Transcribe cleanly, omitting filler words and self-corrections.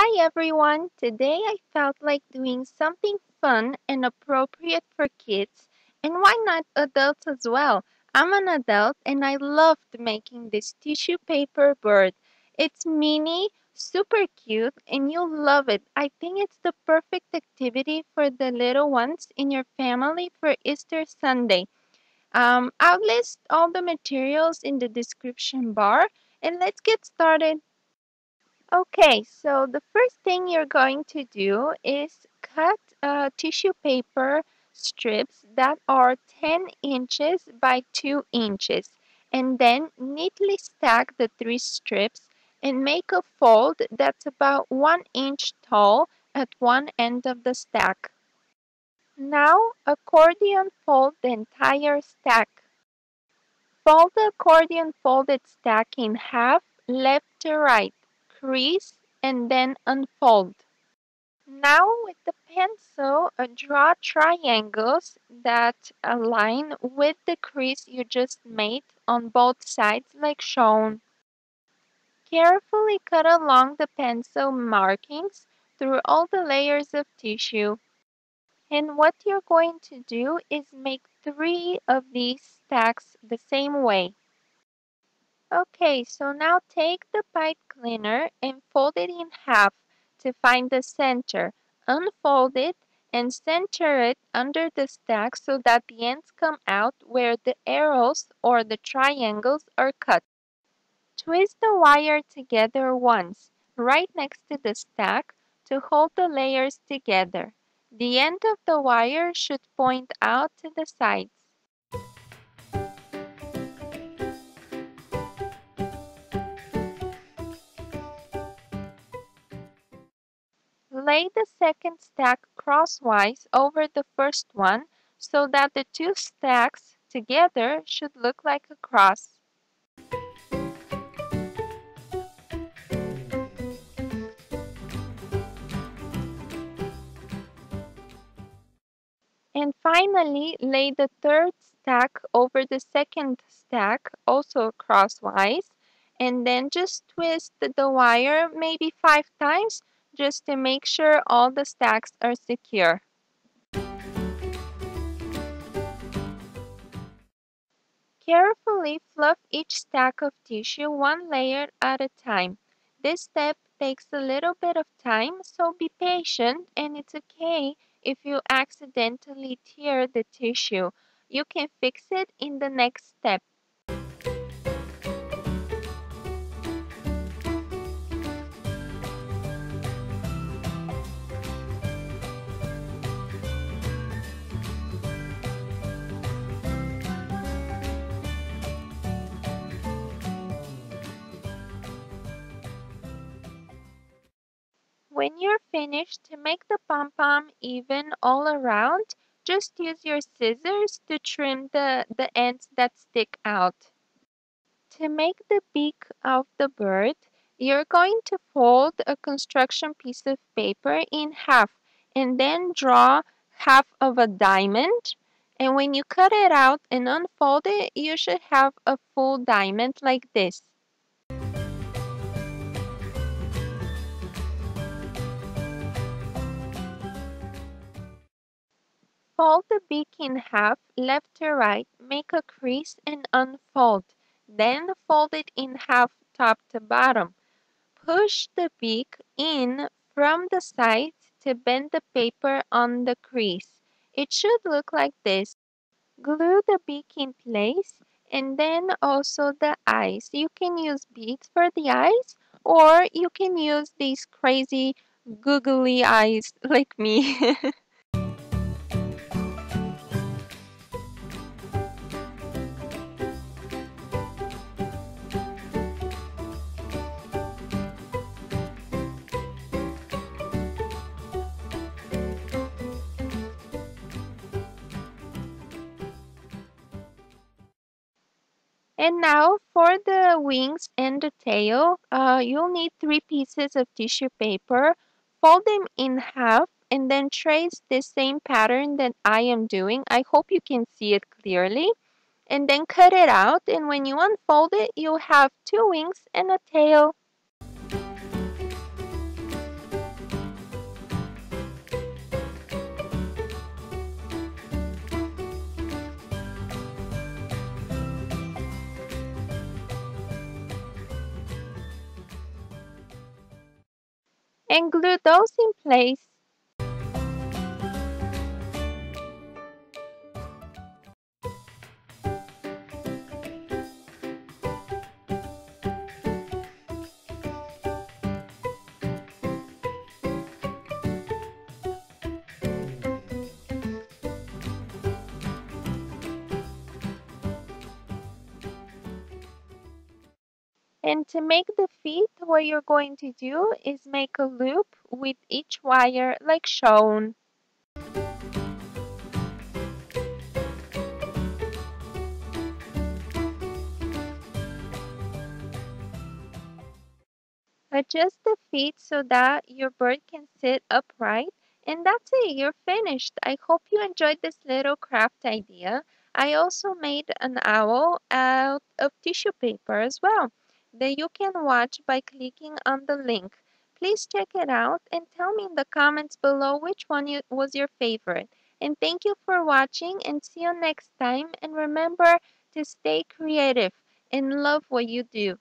Hi everyone! Today I felt like doing something fun and appropriate for kids, and why not adults as well? I'm an adult and I loved making this tissue paper bird. It's mini, super cute, and you'll love it. I think it's the perfect activity for the little ones in your family for Easter Sunday. I'll list all the materials in the description bar, and let's get started. Okay, so the first thing you're going to do is cut tissue paper strips that are 10 inches by 2 inches, and then neatly stack the three strips and make a fold that's about 1 inch tall at one end of the stack. Now accordion fold the entire stack. Fold the accordion folded stack in half, left to right, crease, and then unfold. Now with the pencil, draw triangles that align with the crease you just made on both sides like shown. Carefully cut along the pencil markings through all the layers of tissue. And what you're going to do is make 3 of these stacks the same way. Okay, so now take the pipe cleaner and fold it in half to find the center. Unfold it and center it under the stack so that the ends come out where the arrows or the triangles are cut. Twist the wire together once, right next to the stack, to hold the layers together. The end of the wire should point out to the sides. Lay the second stack crosswise over the first one so that the two stacks together should look like a cross. And finally, lay the third stack over the second stack, also crosswise, and then just twist the wire maybe 5 times just to make sure all the stacks are secure. Carefully fluff each stack of tissue one layer at a time. This step takes a little bit of time, so be patient, and it's okay if you accidentally tear the tissue. You can fix it in the next step. When you're finished, to make the pom-pom even all around, just use your scissors to trim the ends that stick out. To make the beak of the bird, you're going to fold a construction piece of paper in half and then draw half of a diamond. And when you cut it out and unfold it, you should have a full diamond like this. Fold the beak in half, left to right, make a crease and unfold. Then fold it in half top to bottom. Push the beak in from the sides to bend the paper on the crease. It should look like this. Glue the beak in place and then also the eyes. You can use beads for the eyes or you can use these crazy googly eyes like me. And now for the wings and the tail, you'll need 3 pieces of tissue paper. Fold them in half and then trace the same pattern that I am doing. I hope you can see it clearly. And then cut it out, and when you unfold it, you'll have 2 wings and a tail. and glue those in place. And to make the feet, what you're going to do is make a loop with each wire like shown. Adjust the feet so that your bird can sit upright. And that's it, you're finished. I hope you enjoyed this little craft idea. I also made an owl out of tissue paper as well that you can watch by clicking on the link. Please check it out and tell me in the comments below which one was your favorite. And thank you for watching and see you next time. And remember to stay creative and love what you do.